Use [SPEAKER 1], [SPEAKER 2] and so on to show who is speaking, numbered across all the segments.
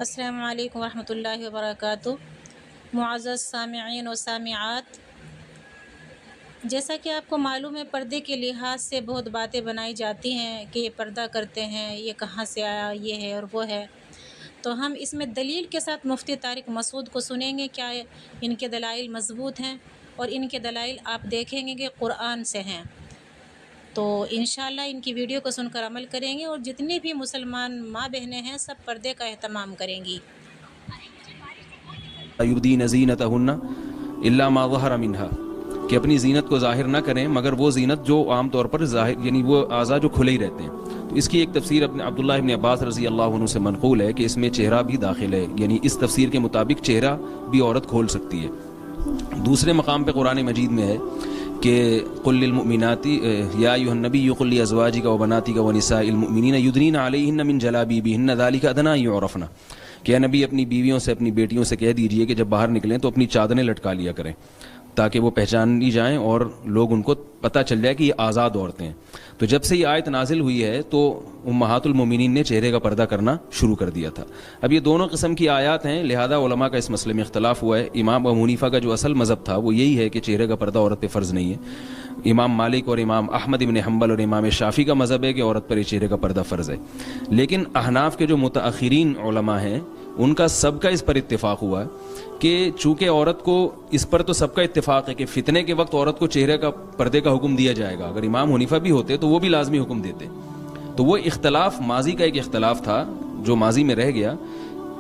[SPEAKER 1] السلام علیکم ورحمۃ اللہ وبرکاتہ۔ معزز سامعین و سامعات، جیسا کہ آپ کو معلوم ہے پردے کے لحاظ سے بہت باتیں بنائی جاتی ہیں کہ یہ پردہ کرتے ہیں، یہ کہاں سے آیا، یہ ہے اور وہ ہے۔ تو ہم اس میں دلیل کے ساتھ مفتی طارق مسعود کو سنیں گے، کیا ان کے دلائل مضبوط ہیں، اور ان کے دلائل آپ دیکھیں گے کہ قرآن سے ہیں۔ تو انشاءاللہ ان کی ویڈیو کو سن کر عمل کریں گے، اور جتنی بھی مسلمان ماں بہنیں ہیں سب پردے کا اہتمام کریں گی۔
[SPEAKER 2] یبدین زینتہن الا ما ظہر منها، کہ اپنی زینت کو ظاہر نہ کریں مگر وہ زینت جو عام طور پر ظاہر، یعنی وہ اعضاء جو کھلے ہی رہتے ہیں۔ تو اس کی ایک تفسیر اپنے عبداللہ ابن عباس رضی اللہ عنہ سے منقول ہے کہ اس میں چہرہ بھی داخل ہے، یعنی اس تفسیر کے مطابق چہرہ بھی عورت کھول سکتی ہے۔ دوسرے مقام پہ قرآن مجید میں ہے کہ قل للمؤمنات یا ایھا النبی قل لازواجک وبناتک ونساء المؤمنین یدنین علیہن من جلابیبہن ذلک ادنی ان یعرفن، کہ نبی اپنی بیویوں سے، اپنی بیٹیوں سے کہہ دیجئے کہ جب باہر نکلیں تو اپنی چادریں لٹکا لیا کریں تاکہ وہ پہچان لی جائیں اور لوگ ان کو پتہ چل جائے کہ یہ آزاد عورتیں ہیں۔ تو جب سے یہ آیت نازل ہوئی ہے تو امہات المومنین نے چہرے کا پردہ کرنا شروع کر دیا تھا۔ اب یہ دونوں قسم کی آیات ہیں، لہذا علماء کا اس مسئلے میں اختلاف ہوا ہے۔ امام ابو حنیفہ کا جو اصل مذہب تھا وہ یہی ہے کہ چہرے کا پردہ عورت پہ فرض نہیں ہے۔ امام مالک اور امام احمد ابن حنبل اور امام شافعی کا مذہب ہے کہ عورت پر یہ چہرے کا پردہ فرض ہے۔ لیکن احناف کے جو متأخرین علماء ہیں ان کا سب کا اس پر اتفاق ہوا کہ چونکہ عورت کو، اس پر تو سب کا اتفاق ہے کہ فتنے کے وقت عورت کو چہرے کا پردے کا حکم دیا جائے گا۔ اگر امام حنیفہ بھی ہوتے تو وہ بھی لازمی حکم دیتے۔ تو وہ اختلاف ماضی کا ایک اختلاف تھا جو ماضی میں رہ گیا۔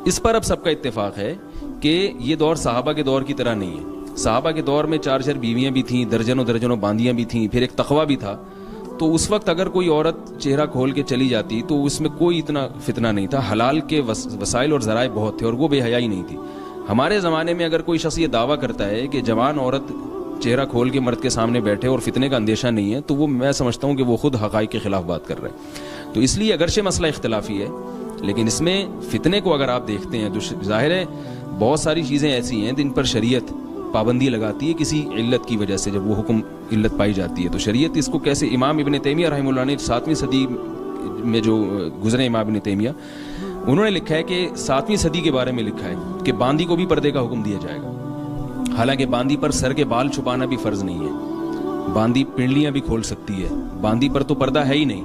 [SPEAKER 2] اس پر اب سب کا اتفاق ہے کہ یہ دور صحابہ کے دور کی طرح نہیں ہے۔ صحابہ کے دور میں 4 بیویاں بھی تھیں، درجنوں درجنوں باندیاں بھی تھیں، پھر ایک تقویٰ بھی تھا۔ تو اس وقت اگر کوئی عورت چہرہ کھول کے چلی جاتی تو اس میں کوئی اتنا فتنہ نہیں تھا، حلال کے وسائل اور ذرائع بہت تھے اور وہ بے حیائی نہیں تھی۔ ہمارے زمانے میں اگر کوئی شخص یہ دعویٰ کرتا ہے کہ جوان عورت چہرہ کھول کے مرد کے سامنے بیٹھے اور فتنے کا اندیشہ نہیں ہے تو وہ، میں سمجھتا ہوں کہ وہ خود حقائق کے خلاف بات کر رہا ہے۔ تو اس لیے اگرچہ مسئلہ اختلافی ہے لیکن اس میں فتنے کو اگر آپ دیکھتے ہیں تو ظاہر ہے بہت ساری چیزیں ایسی ہیں جن پر شریعت پابندی لگاتی ہے کسی علت کی وجہ سے۔ جب وہ حکم علت پائی جاتی ہے تو شریعت اس کو کیسے، امام ابن تیمیہ رحمہ اللہ نے 7ویں صدی میں جو گزرے امام ابن تیمیہ، انہوں نے لکھا ہے کہ 7ویں صدی کے بارے میں لکھا ہے کہ باندی کو بھی پردے کا حکم دیا جائے گا۔ حالانکہ باندی پر سر کے بال چھپانا بھی فرض نہیں ہے، باندی پنڈلیاں بھی کھول سکتی ہے، باندی پر تو پردہ ہے ہی نہیں،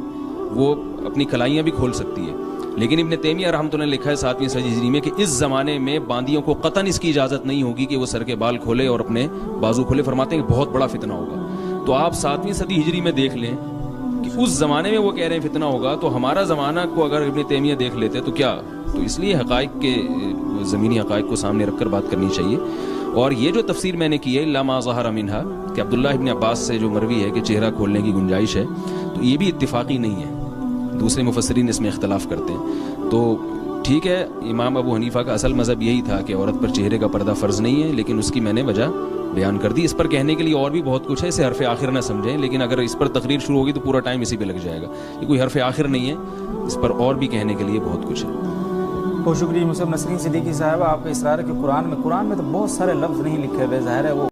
[SPEAKER 2] وہ اپنی کلائیاں بھی کھول سکتی ہے۔ لیکن ابن تیمیہ رحمۃ اللہ نے لکھا ہے 7ویں صدی ہجری میں کہ اس زمانے میں باندیوں کو قطعاً اس کی اجازت نہیں ہوگی کہ وہ سر کے بال کھولے اور اپنے بازو کھولے، فرماتے ہیں کہ بہت بڑا فتنہ ہوگا۔ تو آپ 7ویں صدی ہجری میں دیکھ لیں کہ اس زمانے میں وہ کہہ رہے ہیں فتنہ ہوگا، تو ہمارا زمانہ کو اگر ابن تیمیہ دیکھ لیتے تو کیا؟ تو اس لیے حقائق کے، زمینی حقائق کو سامنے رکھ کر بات کرنی چاہیے۔ اور یہ جو تفسیر میں نے کی ہے الا ما ظہر منہا، کہ عبداللہ ابن عباس سے جو مروی ہے کہ چہرہ کھولنے کی گنجائش ہے، تو یہ بھی اتفاقی نہیں ہے، دوسرے مفسرین اس میں اختلاف کرتے ہیں۔ تو ٹھیک ہے، امام ابو حنیفہ کا اصل مذہب یہی تھا کہ عورت پر چہرے کا پردہ فرض نہیں ہے، لیکن اس کی میں نے وجہ بیان کر دی۔ اس پر کہنے کے لیے اور بھی بہت کچھ ہے، اسے حرف آخر نہ سمجھیں، لیکن اگر اس پر تقریر شروع ہوگی تو پورا ٹائم اسی پہ لگ جائے گا۔ یہ کوئی حرف آخر نہیں ہے، اس پر اور بھی کہنے کے لیے بہت کچھ ہے۔
[SPEAKER 3] بہت شکریہ مصعب نسرین صدیقی صاحب، آپ کا اصرار ہے کہ قرآن میں تو بہت سارے لفظ نہیں لکھے ہوئے، ظاہر ہے وہ